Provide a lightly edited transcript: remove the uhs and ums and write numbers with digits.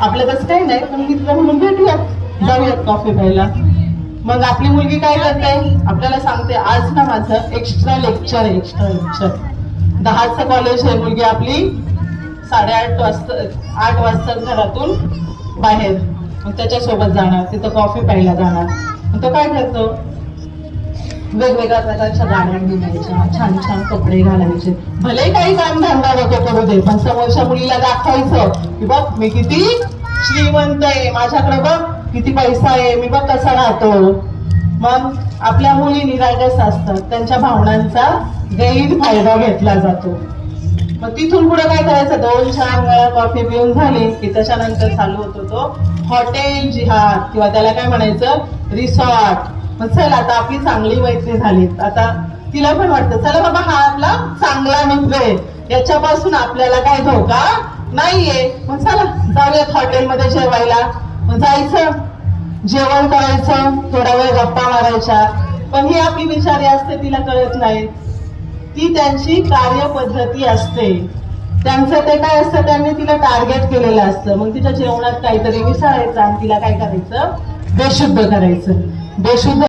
आपलं तसं काही नाही, पण मित्र म्हणून भेटूयात, जाऊयात कॉफी प्यायला. मग आपली मुलगी काय करते, आपल्याला सांगते आज ना माझं एक्स्ट्रा लेक्चर आहे, एक्स्ट्रा लेक्चर. 10चं कॉलेज आहे, मुलगी आपली 8:30 वाजता 8 वाजता घरातून बाहेर, मग त्याच्यासोबत जाणार, तिथं कॉफी प्यायला जाणार. मग तो काय करतो, वेगवेगळ्या प्रकारच्या गाड्या घालायच्या, छान छान कपडे घालायचे, भले काही काम धंदा नको करू दे, पण समोरच्या मुलीला दाखवायचं की बघ मी किती श्रीमंत आहे, माझ्याकडे बघ किती पैसा आहे, मी बघ कसा राहतो. मग आपल्या मुली निरागस असतात, त्यांच्या भावनांचा गैरफायदा घेतला जातो. मग तिथून पुढे काय करायचं, 2-4 वेळा कॉफी पिऊन झाली की त्याच्यानंतर चालू होतो तो हॉटेल जिहाद, किंवा त्याला काय म्हणायचं, रिसॉर्ट. मग चल आता आपली चांगली मैत्री झाली, आता तिला पण वाटतं चला बाबा हा आपला चांगला मित्र आहे, याच्यापासून आपल्याला काय धोका नाहीये, मग चला जाऊयात हॉटेलमध्ये जेवायला. मग जायचं, जेवण करायचं, थोडा वेळ गप्पा मारायच्या. पण ही आपली बिचारी असते, तिला कळत नाही, ती त्यांची कार्यपद्धती असते, त्यांचं ते काय असतं, त्यांनी तिला टार्गेट केलेलं असतं. मग तिच्या जेवणात काहीतरी मिसळायचं आणि तिला काय करायचं, बेशुद्ध करायचं. बेशुद्ध